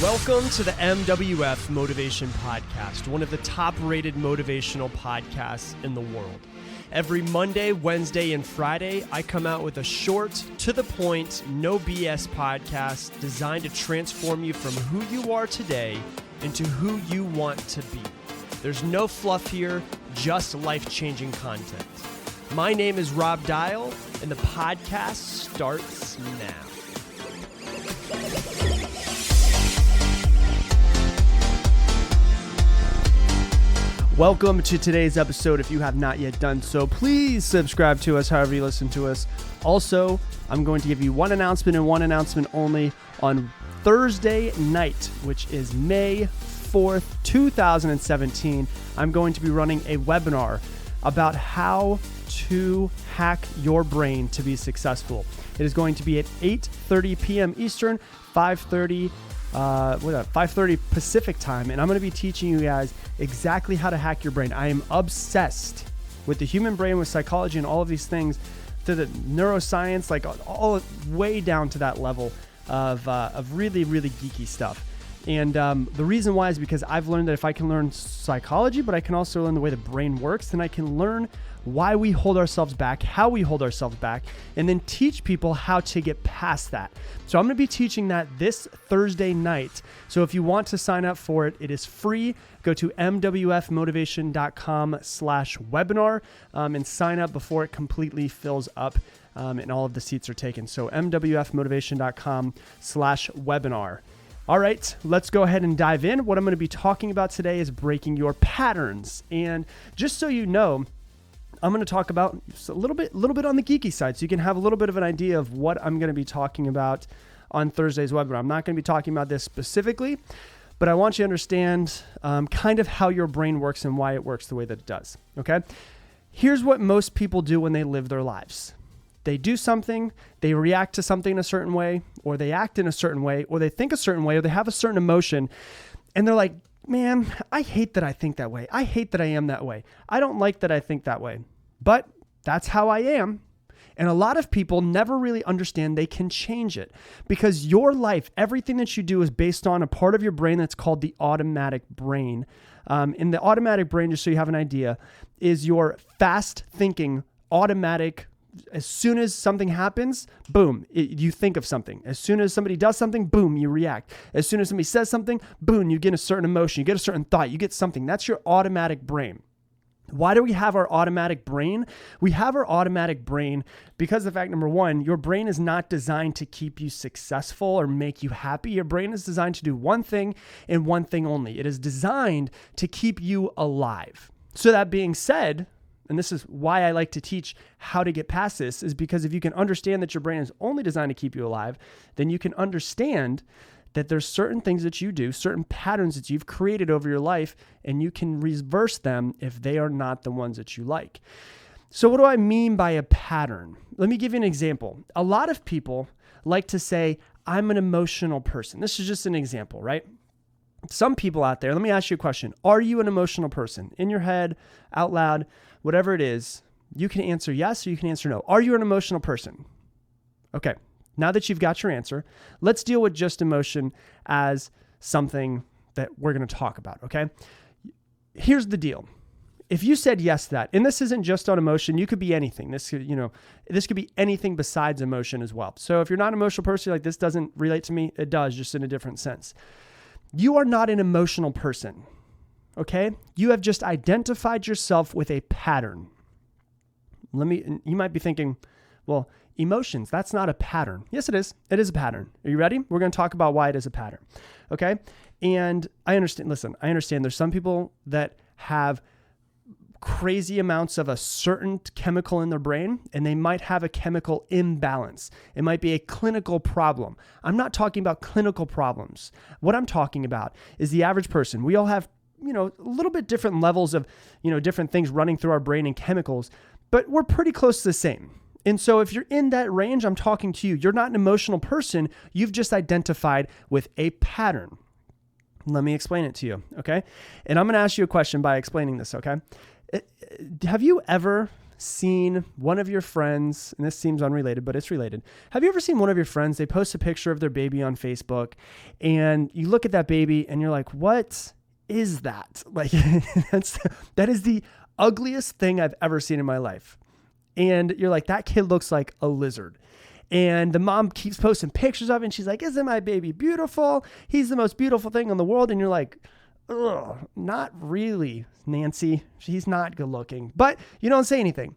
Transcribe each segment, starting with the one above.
Welcome to the MWF Motivation Podcast, one of the top-rated motivational podcasts in the world. Every Monday, Wednesday, and Friday, I come out with a short, to-the-point, no BS podcast designed to transform you from who you are today into who you want to be. There's no fluff here, just life-changing content. My name is Rob Dial, and the podcast starts now. Welcome to today's episode. If you have not yet done so, please subscribe to us however you listen to us. Also, I'm going to give you one announcement and one announcement only. On Thursday night, which is May 4th, 2017, I'm going to be running a webinar about how to hack your brain to be successful. It is going to be at 8:30 p.m. Eastern, 5:30 Pacific time, and I'm going to be teaching you guys exactly how to hack your brain. I am obsessed with the human brain, with psychology and all of these things, to the neuroscience, like all way down to that level of really, really geeky stuff. And the reason why is because I've learned that if I can learn psychology, but I can also learn the way the brain works, then I can learn why we hold ourselves back, how we hold ourselves back, and then teach people how to get past that. So I'm going to be teaching that this Thursday night. So if you want to sign up for it, it is free. Go to mwfmotivation.com/webinar and sign up before it completely fills up and all of the seats are taken. So mwfmotivation.com/webinar. All right, let's go ahead and dive in. What I'm going to be talking about today is breaking your patterns. And just so you know, I'm going to talk about a little bit on the geeky side, so you can have a little bit of an idea of what I'm going to be talking about on Thursday's webinar. I'm not going to be talking about this specifically, but I want you to understand kind of how your brain works and why it works the way that it does, okay? Here's what most people do when they live their lives. They do something, they react to something in a certain way, or they act in a certain way, or they think a certain way, or they have a certain emotion, and they're like, man, I hate that I think that way. I hate that I am that way. I don't like that I think that way, but that's how I am. And a lot of people never really understand they can change it, because your life, everything that you do is based on a part of your brain that's called the automatic brain. And the automatic brain, just so you have an idea, is your fast thinking automatic. As soon as something happens, boom, you think of something. As soon as somebody does something, boom, you react. As soon as somebody says something, boom, you get a certain emotion, you get a certain thought, you get something. That's your automatic brain. Why do we have our automatic brain? We have our automatic brain because of the fact, number one, your brain is not designed to keep you successful or make you happy. Your brain is designed to do one thing and one thing only. It is designed to keep you alive. So that being said, and this is why I like to teach how to get past this, is because if you can understand that your brain is only designed to keep you alive, then you can understand that there's certain things that you do, certain patterns that you've created over your life, and you can reverse them if they are not the ones that you like. So what do I mean by a pattern? Let me give you an example. A lot of people like to say, I'm an emotional person. This is just an example, right? Some people out there, let me ask you a question. Are you an emotional person? In your head, out loud, whatever it is, you can answer yes or you can answer no. Are you an emotional person? Okay. Now that you've got your answer, let's deal with just emotion as something that we're going to talk about, okay? Here's the deal. If you said yes to that, and this isn't just on emotion, you could be anything. This could be anything besides emotion as well. So if you're not an emotional person, like this doesn't relate to me, it does, just in a different sense. You are not an emotional person, okay? You have just identified yourself with a pattern. You might be thinking, well, emotions, that's not a pattern. Yes, it is. It is a pattern. Are you ready? We're going to talk about why it is a pattern, okay? And I understand there's some people that have crazy amounts of a certain chemical in their brain, and they might have a chemical imbalance. It might be a clinical problem. I'm not talking about clinical problems. What I'm talking about is the average person. We all have, a little bit different levels of, different things running through our brain and chemicals, but we're pretty close to the same. And so if you're in that range, I'm talking to you. You're not an emotional person. You've just identified with a pattern. Let me explain it to you, okay? And I'm going to ask you a question by explaining this, okay? Have you ever seen one of your friends, and this seems unrelated, but it's related. Have you ever seen one of your friends, they post a picture of their baby on Facebook, and you look at that baby and you're like, what is that? Like, that is the ugliest thing I've ever seen in my life. And you're like, that kid looks like a lizard. And the mom keeps posting pictures of it, and she's like, isn't my baby beautiful? He's the most beautiful thing in the world. And you're like, ugh, not really, Nancy. He's not good looking. But you don't say anything.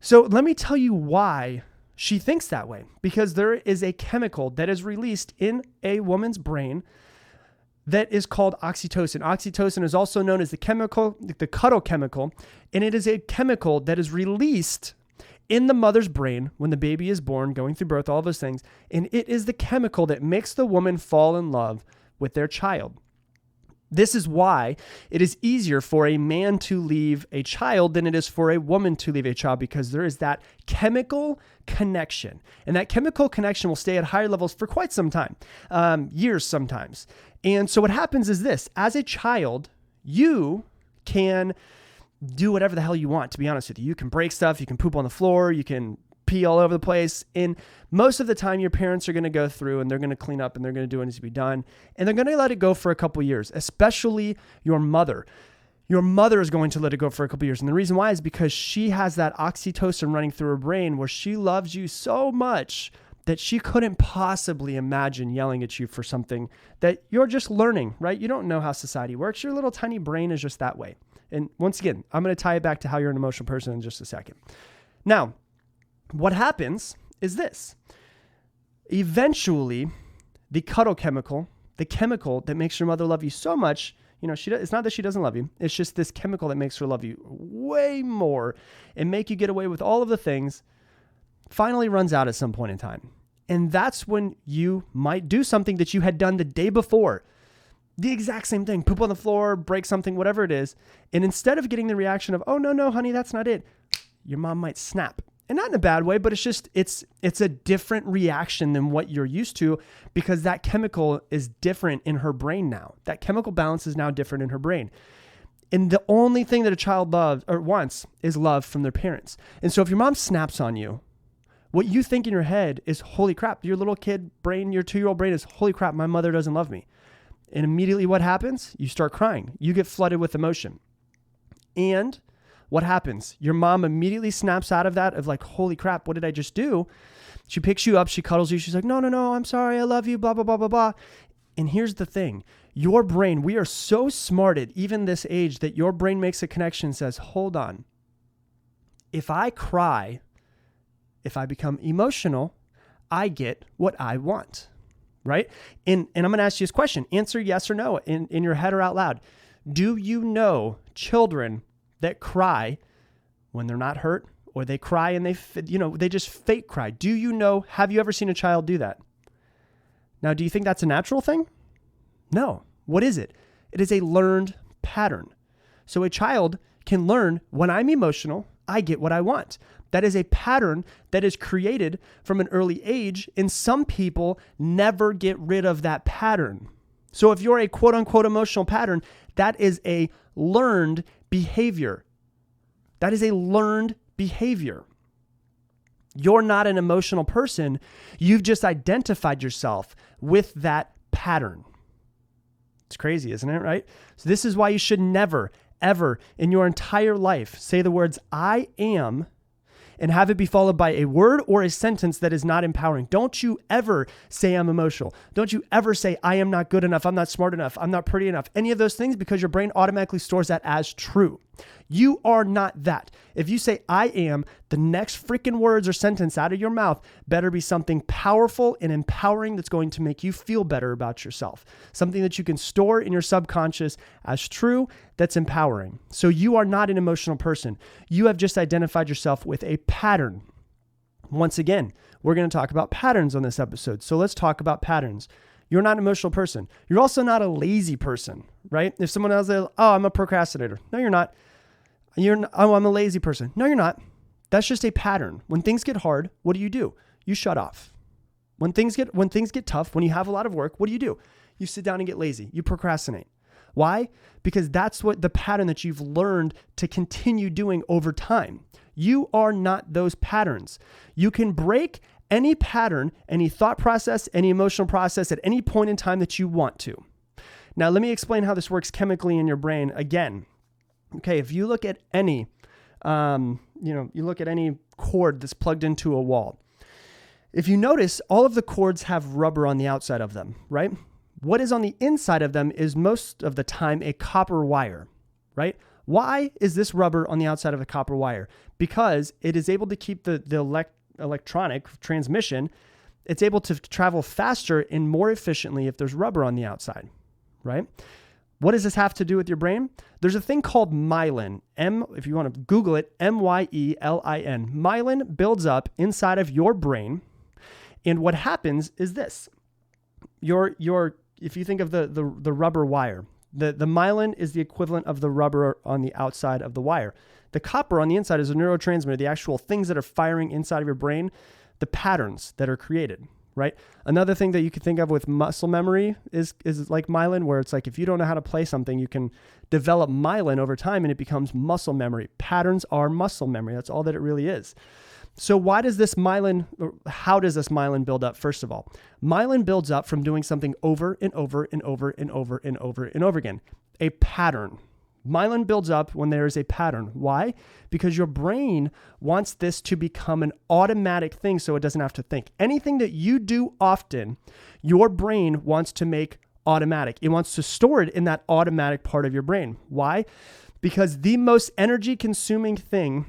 So let me tell you why she thinks that way. Because there is a chemical that is released in a woman's brain that is called oxytocin. Oxytocin is also known as the Cuddle Chemical. And it is a chemical that is released in the mother's brain when the baby is born, going through birth, all those things. And it is the chemical that makes the woman fall in love with their child. This is why it is easier for a man to leave a child than it is for a woman to leave a child, because there is that chemical connection. And that chemical connection will stay at higher levels for quite some time, years sometimes. And so what happens is this: as a child, you can do whatever the hell you want, to be honest with you. You can break stuff, you can poop on the floor, you can pee all over the place. And most of the time your parents are going to go through and they're going to clean up and they're going to do what needs to be done. And they're going to let it go for a couple years, especially your mother. Your mother is going to let it go for a couple years. And the reason why is because she has that oxytocin running through her brain where she loves you so much that she couldn't possibly imagine yelling at you for something that you're just learning, right? You don't know how society works. Your little tiny brain is just that way. And once again, I'm going to tie it back to how you're an emotional person in just a second. Now, what happens is this. Eventually, the Cuddle Chemical, the chemical that makes your mother love you so much, it's not that she doesn't love you. It's just this chemical that makes her love you way more and make you get away with all of the things, finally runs out at some point in time. And that's when you might do something that you had done the day before. The exact same thing, poop on the floor, break something, whatever it is. And instead of getting the reaction of, oh, no, honey, that's not it, your mom might snap. And not in a bad way, but it's a different reaction than what you're used to, because that chemical is different in her brain now. That chemical balance is now different in her brain. And the only thing that a child loves or wants is love from their parents. And so if your mom snaps on you, what you think in your head is, holy crap, your little kid brain, your 2-year-old brain is, holy crap, my mother doesn't love me. And immediately what happens? You start crying. You get flooded with emotion. And what happens? Your mom immediately snaps out of that of like, holy crap, what did I just do? She picks you up. She cuddles you. She's like, no, I'm sorry. I love you, blah, blah, blah, blah, blah. And here's the thing. Your brain, we are so smart at even this age that your brain makes a connection and says, hold on. If I cry, if I become emotional, I get what I want. Right? And I'm going to ask you this question. Answer yes or no in your head or out loud. Do you know children that cry when they're not hurt, or they cry and they just fake cry? Do you know, have you ever seen a child do that? Now, do you think that's a natural thing? No. What is it? It is a learned pattern. So a child can learn, when I'm emotional, I get what I want. That is a pattern that is created from an early age, and some people never get rid of that pattern. So if you're a quote unquote emotional pattern, that is a learned behavior. That is a learned behavior. You're not an emotional person. You've just identified yourself with that pattern. It's crazy, isn't it? Right? So this is why you should never, ever in your entire life say the words, I am, and have it be followed by a word or a sentence that is not empowering. Don't you ever say I'm emotional. Don't you ever say I am not good enough. I'm not smart enough. I'm not pretty enough. Any of those things, because your brain automatically stores that as true. You are not that. If you say I am, the next freaking words or sentence out of your mouth better be something powerful and empowering that's going to make you feel better about yourself. Something that you can store in your subconscious as true, that's empowering. So you are not an emotional person. You have just identified yourself with a pattern. Once again, we're going to talk about patterns on this episode. So let's talk about patterns. You're not an emotional person. You're also not a lazy person, right? If someone else says, oh, I'm a procrastinator. No, you're not. Oh, I'm a lazy person. No, you're not. That's just a pattern. When things get hard, what do? You shut off. When things get tough, when you have a lot of work, what do? You sit down and get lazy. You procrastinate. Why? Because that's what the pattern that you've learned to continue doing over time. You are not those patterns. You can break any pattern, any thought process, any emotional process at any point in time that you want to. Now, let me explain how this works chemically in your brain again. Okay, if you look at any, you look at any cord that's plugged into a wall. If you notice, all of the cords have rubber on the outside of them, right? What is on the inside of them is most of the time a copper wire, right? Why is this rubber on the outside of a copper wire? Because it is able to keep the electronic transmission, it's able to travel faster and more efficiently if there's rubber on the outside, right? What does this have to do with your brain? There's a thing called myelin. If you want to Google it, Myelin. Myelin builds up inside of your brain. And what happens is this. If you think of the rubber wire, the myelin is the equivalent of the rubber on the outside of the wire. The copper on the inside is a neurotransmitter, the actual things that are firing inside of your brain, the patterns that are created, right? Another thing that you could think of with muscle memory is like myelin, where it's like if you don't know how to play something, you can develop myelin over time and it becomes muscle memory. Patterns are muscle memory. That's all that it really is. So how does this myelin build up? First of all, myelin builds up from doing something over and over and over and over and over and over again. A pattern. Myelin builds up when there is a pattern. Why? Because your brain wants this to become an automatic thing so it doesn't have to think. Anything that you do often, your brain wants to make automatic. It wants to store it in that automatic part of your brain. Why? Because the most energy consuming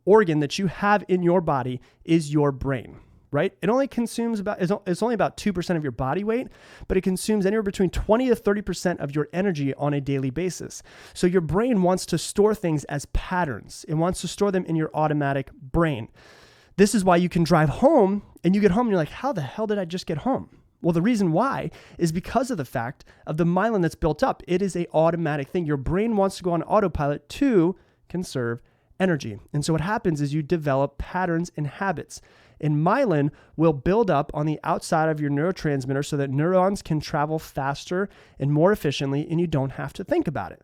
organ that you have in your body is your brain, right? It only consumes it's only about 2% of your body weight, but it consumes anywhere between 20 to 30% of your energy on a daily basis. So your brain wants to store things as patterns. It wants to store them in your automatic brain. This is why you can drive home and you get home and you're like, how the hell did I just get home? Well, the reason why is because of the fact of the myelin that's built up. It is an automatic thing. Your brain wants to go on autopilot to conserve energy. And so what happens is you develop patterns and habits. And myelin will build up on the outside of your neurotransmitter so that neurons can travel faster and more efficiently, and you don't have to think about it.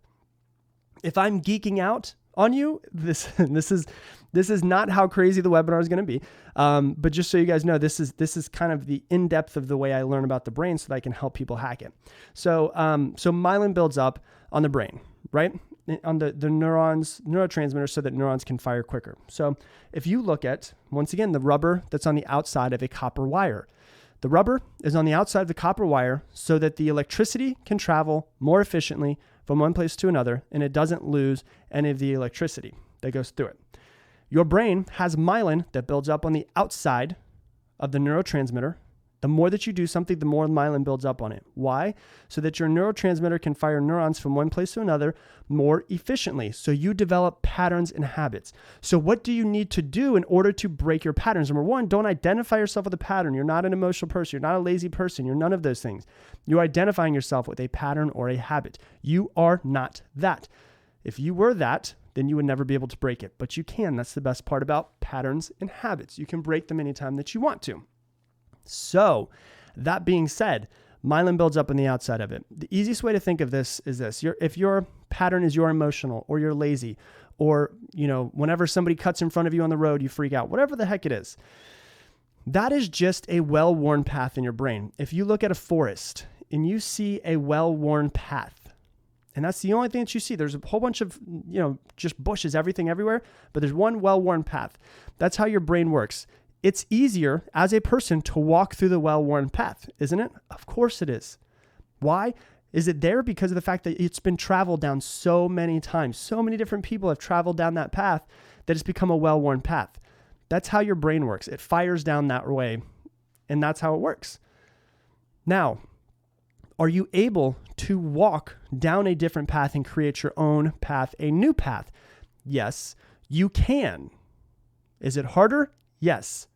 If I'm geeking out on you, this is not how crazy the webinar is going to be. But just so you guys know, this is kind of the in-depth of the way I learn about the brain so that I can help people hack it. So myelin builds up on the brain, right? On the neurotransmitter so that neurons can fire quicker. So if you look at, once again, the rubber that's on the outside of a copper wire, the rubber is on the outside of the copper wire so that the electricity can travel more efficiently from one place to another, and it doesn't lose any of the electricity that goes through it. Your brain has myelin that builds up on the outside of the neurotransmitter. The more that you do something, the more myelin builds up on it. Why? So that your neurotransmitter can fire neurons from one place to another more efficiently. So you develop patterns and habits. So what do you need to do in order to break your patterns? Number one, don't identify yourself with a pattern. You're not an emotional person. You're not a lazy person. You're none of those things. You're identifying yourself with a pattern or a habit. You are not that. If you were that, then you would never be able to break it. But you can. That's the best part about patterns and habits. You can break them anytime that you want to. So that being said, myelin builds up on the outside of it. The easiest way to think of this is this. If your pattern is you're emotional or you're lazy or, whenever somebody cuts in front of you on the road, you freak out, whatever the heck it is, that is just a well-worn path in your brain. If you look at a forest and you see a well-worn path, and that's the only thing that you see, there's a whole bunch of, just bushes, everything everywhere, but there's one well-worn path. That's how your brain works. It's easier as a person to walk through the well-worn path, isn't it? Of course it is. Why? Is it there? Because of the fact that it's been traveled down so many times. So many different people have traveled down that path that it's become a well-worn path. That's how your brain works. It fires down that way, and that's how it works. Now, are you able to walk down a different path and create your own path, a new path? Yes, you can. Is it harder? Yes.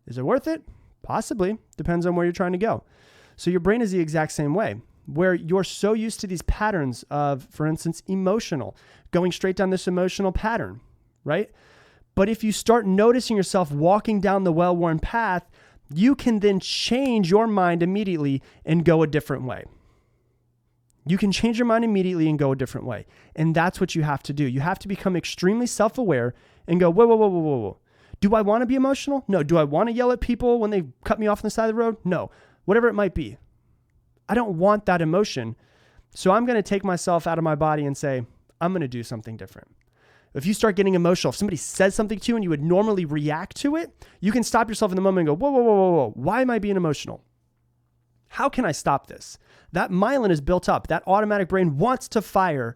Is it worth it? Possibly. Depends on where you're trying to go. So your brain is the exact same way, where you're so used to these patterns of, for instance, emotional, going straight down this emotional pattern, right? But if you start noticing yourself walking down the well-worn path, you can then change your mind immediately and go a different way. You can change your mind immediately and go a different way. And that's what you have to do. You have to become extremely self-aware and go, whoa, whoa, whoa, whoa, whoa, whoa. Do I want to be emotional? No. Do I want to yell at people when they cut me off on the side of the road? No. Whatever it might be. I don't want that emotion. So I'm going to take myself out of my body and say, I'm going to do something different. If you start getting emotional, if somebody says something to you and you would normally react to it, you can stop yourself in the moment and go, whoa, whoa, whoa, whoa, whoa. Why am I being emotional? How can I stop this? That myelin is built up. That automatic brain wants to fire,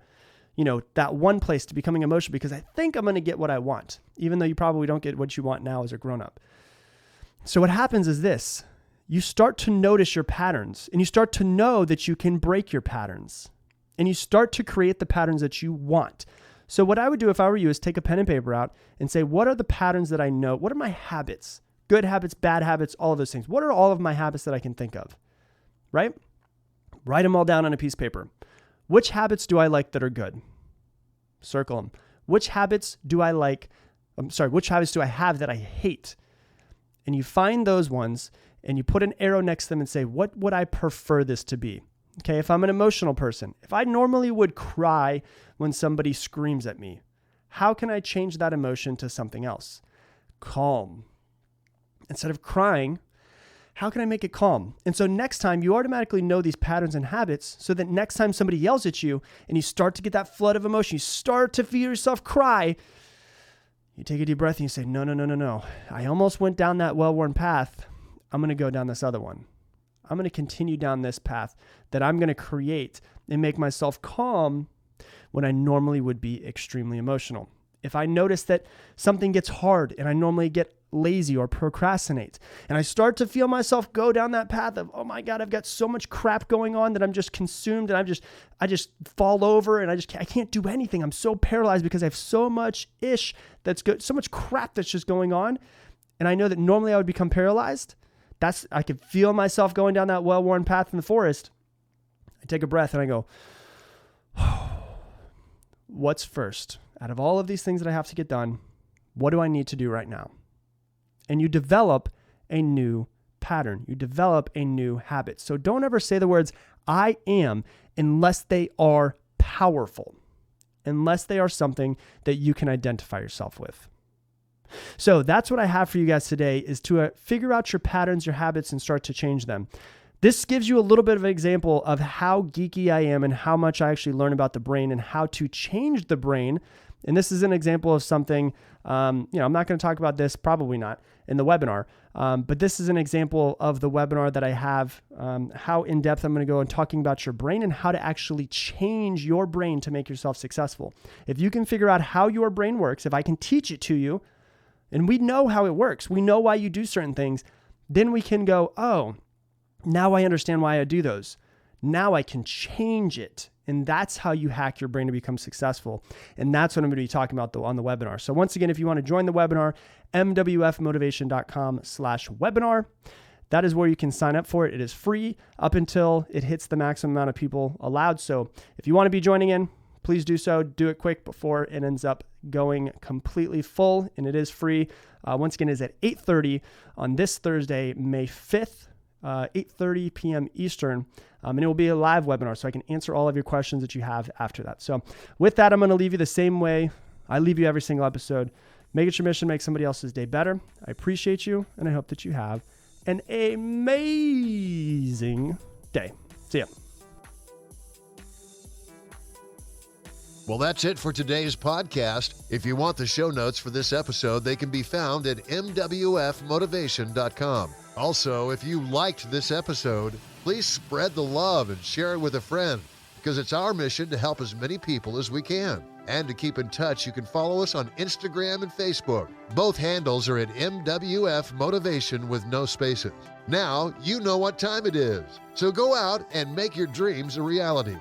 that one place to becoming emotional because I think I'm going to get what I want, even though you probably don't get what you want now as a grown-up. So what happens is this. You start to notice your patterns and you start to know that you can break your patterns and you start to create the patterns that you want. So what I would do if I were you is take a pen and paper out and say, what are the patterns that I know? What are my habits? Good habits, bad habits, all of those things. What are all of my habits that I can think of? Right? Write them all down on a piece of paper. Which habits do I like that are good? Circle them. Which habits do I have that I hate? And you find those ones and you put an arrow next to them and say, what would I prefer this to be? Okay, if I'm an emotional person, if I normally would cry when somebody screams at me, how can I change that emotion to something else? Calm. Instead of crying, how can I make it calm? And so next time you automatically know these patterns and habits so that next time somebody yells at you and you start to get that flood of emotion, you start to feel yourself cry, you take a deep breath and you say, no. I almost went down that well-worn path. I'm going to go down this other one. I'm going to continue down this path that I'm going to create and make myself calm when I normally would be extremely emotional. If I notice that something gets hard and I normally get lazy or procrastinate, and I start to feel myself go down that path of, oh my God, I've got so much crap going on that I'm just consumed and I just fall over and I can't do anything. I'm so paralyzed because I have so much so much crap that's just going on. And I know that normally I would become paralyzed. I could feel myself going down that well-worn path in the forest. I take a breath and I go, what's first? Out of all of these things that I have to get done, what do I need to do right now? And you develop a new pattern. You develop a new habit. So don't ever say the words, I am, unless they are powerful, unless they are something that you can identify yourself with. So that's what I have for you guys today is to figure out your patterns, your habits, and start to change them. This gives you a little bit of an example of how geeky I am and how much I actually learn about the brain and how to change the brain. And this is an example of something, I'm not going to talk about this, probably not, in the webinar. But this is an example of the webinar that I have, how in-depth I'm going to go and talking about your brain and how to actually change your brain to make yourself successful. If you can figure out how your brain works, if I can teach it to you, and we know how it works, we know why you do certain things, then we can go, oh, now I understand why I do those. Now I can change it. And that's how you hack your brain to become successful. And that's what I'm going to be talking about on the webinar. So once again, if you want to join the webinar, mwfmotivation.com/webinar. That is where you can sign up for it. It is free up until it hits the maximum amount of people allowed. So if you want to be joining in, please do so. Do it quick before it ends up going completely full. And it is free. Once again, it is at 8:30 on this Thursday, May 5th, 8:30 p.m. Eastern. And it will be a live webinar, so I can answer all of your questions that you have after that. So with that, I'm going to leave you the same way I leave you every single episode. Make it your mission, make somebody else's day better. I appreciate you, and I hope that you have an amazing day. See ya. Well, that's it for today's podcast. If you want the show notes for this episode, they can be found at mwfmotivation.com. Also, if you liked this episode, please spread the love and share it with a friend, because it's our mission to help as many people as we can. And to keep in touch, you can follow us on Instagram and Facebook. Both handles are at MWF Motivation with no spaces. Now, you know what time it is. So go out and make your dreams a reality.